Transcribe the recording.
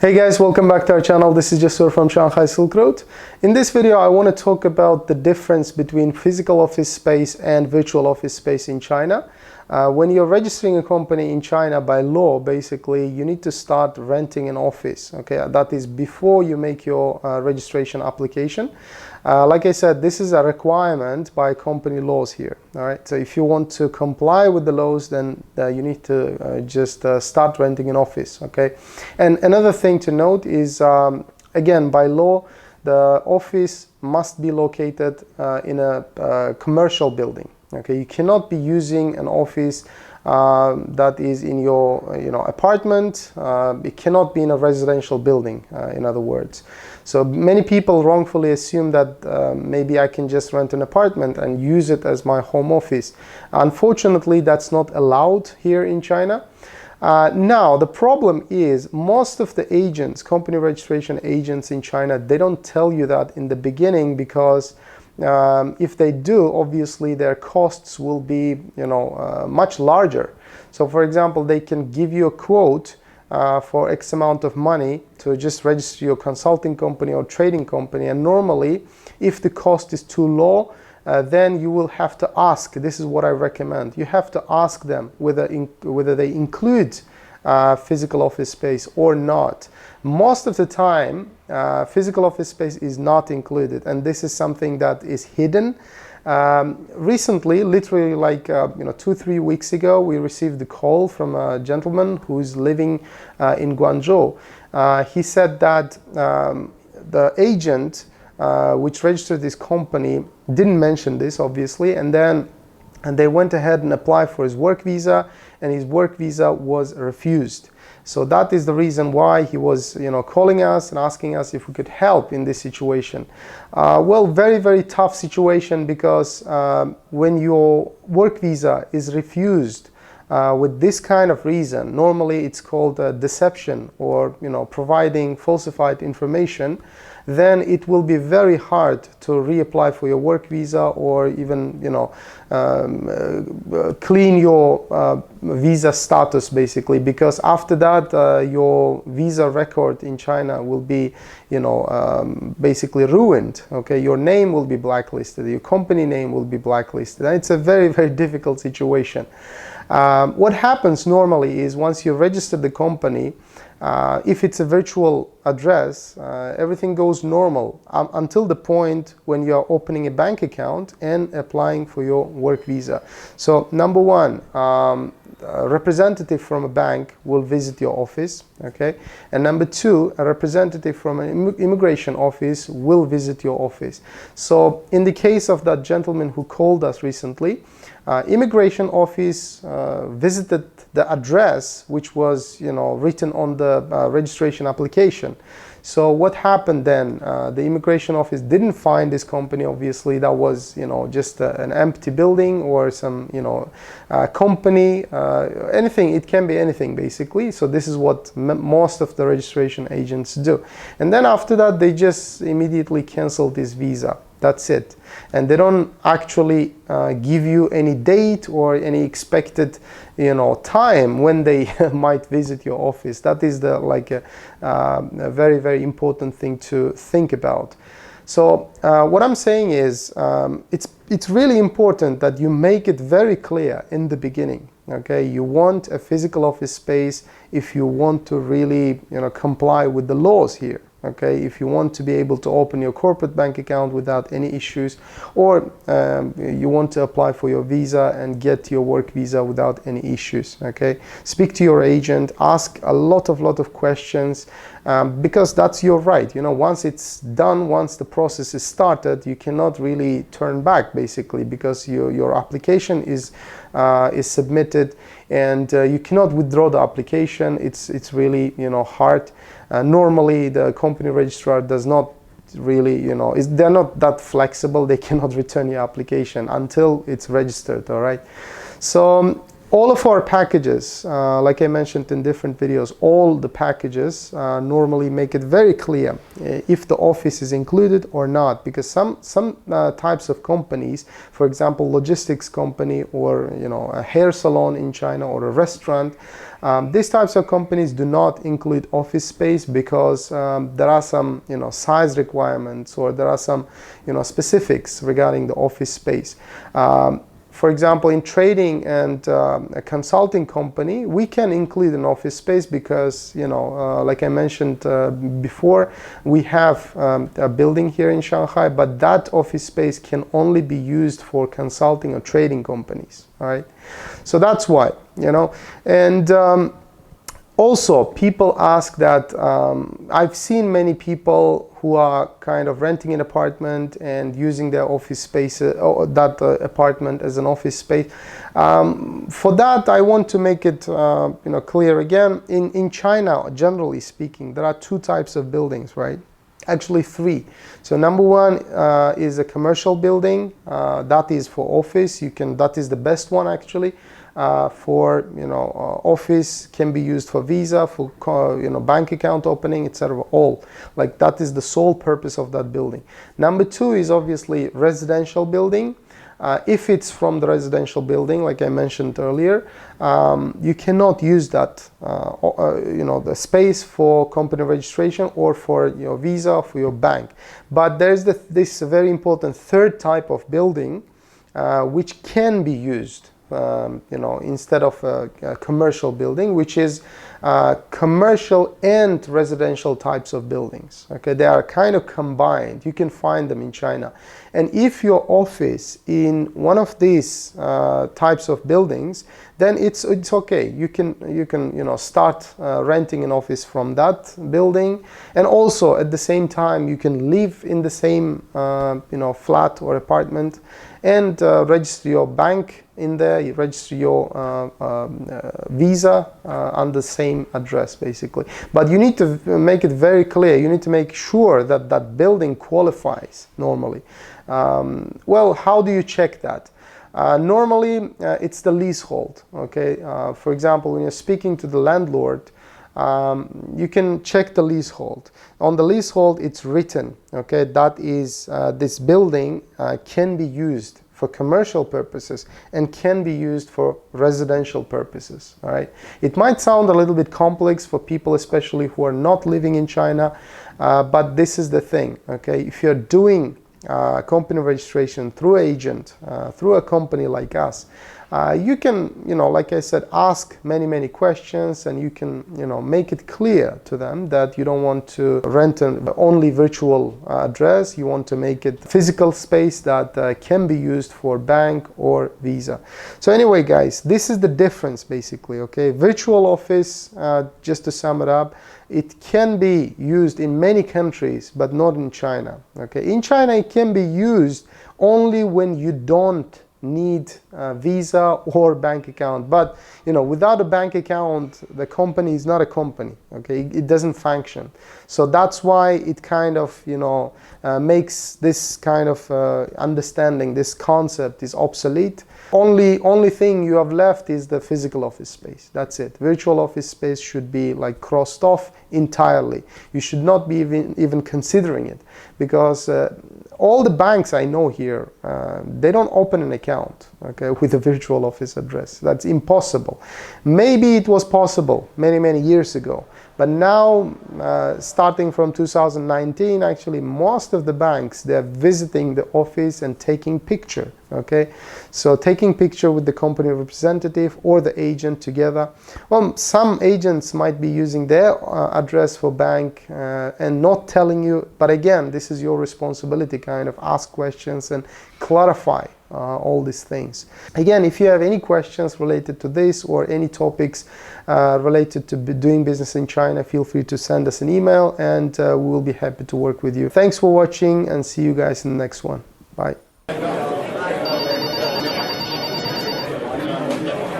Hey guys, welcome back to our channel. This is Jasur from Shanghai Silk Road. In this video, I want to talk about the difference between physical office space and virtual office space in China. When you're registering a company in China by law, basically, you need to start renting an office. Okay, that is before you make your registration application. Like I said, this is a requirement by company laws here. All right, so if you want to comply with the laws, then you need to just start renting an office. Okay, and another thing to note is, again, by law, the office must be located in a commercial building. Okay, you cannot be using an office that is in your apartment. It cannot be in a residential building, in other words. So many people wrongfully assume that maybe I can just rent an apartment and use it as my home office. Unfortunately, that's not allowed here in China. Now, the problem is most of the agents, company registration agents in China, they don't tell you that in the beginning, because if they do, obviously their costs will be much larger. So for example, they can give you a quote for X amount of money to just register your consulting company or trading company, and normally if the cost is too low, then you will have to ask. This is what I recommend. You have to ask them whether they include physical office space or not. Most of the time, physical office space is not included, and this is something that is hidden. Recently, literally like 2-3 weeks ago, we received a call from a gentleman who is living in Guangzhou. He said that the agent which registered this company didn't mention this, obviously, and they went ahead and applied for his work visa, and his work visa was refused. So that is the reason why he was calling us and asking us if we could help in this situation. Well, very, very tough situation, because when your work visa is refused with this kind of reason, normally it's called deception, or providing falsified information, then it will be very hard to reapply for your work visa, or even clean your visa status, basically, because after that your visa record in China will be basically ruined. Okay, your name will be blacklisted, your company name will be blacklisted, and it's a very, very difficult situation. What happens normally is, once you register the company, if it's a virtual address, everything goes normal until the point when you are opening a bank account and applying for your work visa. So number one, a representative from a bank will visit your office, okay? And number two, a representative from an immigration office will visit your office. So in the case of that gentleman who called us recently, immigration office visited the address which was written on the registration application. So what happened then? The immigration office didn't find this company. Obviously, that was just an empty building, or some company, anything. It can be anything, basically. So this is what most of the registration agents do. And then after that, they just immediately cancel this visa. That's it. And they don't actually give you any date or any expected time when they might visit your office. That is a very, very important thing to think about. So what I'm saying is, it's really important that you make it very clear in the beginning. Okay, you want a physical office space if you want to really comply with the laws here. Okay, if you want to be able to open your corporate bank account without any issues, or you want to apply for your visa and get your work visa without any issues. Okay, speak to your agent, ask a lot of questions, because that's your right. Once it's done, once the process is started, you cannot really turn back, basically, because your application is submitted, and you cannot withdraw the application. It's really hard. Normally, the company registrar does not really, they're not that flexible. They cannot return your application until it's registered. All right. So All of our packages, like I mentioned in different videos, all the packages normally make it very clear if the office is included or not, because some types of companies, for example, logistics company, or a hair salon in China, or a restaurant, these types of companies do not include office space because there are some size requirements, or there are some specifics regarding the office space. For example, in trading and a consulting company, we can include an office space because, like I mentioned before, we have a building here in Shanghai, but that office space can only be used for consulting or trading companies, all right? So that's why, and also people ask that, I've seen many people who are kind of renting an apartment and using their office space, or that apartment as an office space. For that, I want to make it clear again. In China, generally speaking, there are two types of buildings, right? Actually three. So number one is a commercial building. That is for office. That is the best one actually. For office, can be used for visa, for bank account opening, etc. All, like, that is the sole purpose of that building. Number two is obviously residential building. If it's from the residential building, like I mentioned earlier, you cannot use that the space for company registration or for your visa, for your bank. But there's this very important third type of building which can be used instead of a commercial building, which is commercial and residential types of buildings. Okay, they are kind of combined. You can find them in China. And if your office in one of these types of buildings, then it's okay. You can start renting an office from that building, and also at the same time you can live in the same flat or apartment, and register your bank in there. You register your visa on the same address, basically. But you need to make it very clear. You need to make sure that that building qualifies normally. Well, how do you check that? Normally, it's the leasehold. Okay. For example, when you're speaking to the landlord, you can check the leasehold. On the leasehold, it's written, okay, that is this building can be used for commercial purposes and can be used for residential purposes. All right. It might sound a little bit complex for people, especially who are not living in China, but this is the thing. Okay, if you're doing company registration through agent, through a company like us, you can, like I said, ask many questions, and you can, make it clear to them that you don't want to rent an only virtual address. You want to make it physical space that can be used for bank or visa. So anyway, guys, this is the difference basically. Okay, virtual office, just to sum it up, it can be used in many countries, but not in China. Okay, in China it can be used only when you don't need a visa or bank account. But without a bank account, the company is not a company. Okay, it doesn't function. So that's why it kind of makes this kind of understanding, this concept is obsolete. Only thing you have left is the physical office space. That's it. Virtual office space should be like crossed off entirely. You should not be even considering it, because all the banks I know here, they don't open an account, okay, with a virtual office address. That's impossible. Maybe it was possible many years ago, but now, starting from 2019, actually most of the banks, they're visiting the office and taking picture. Okay, so taking picture with the company representative or the agent together. Well, some agents might be using their address for bank and not telling you, but again, this is your responsibility, kind of ask questions and clarify all these things. Again, if you have any questions related to this or any topics related to doing business in China, feel free to send us an email, and we will be happy to work with you. Thanks for watching, and see you guys in the next one. Bye.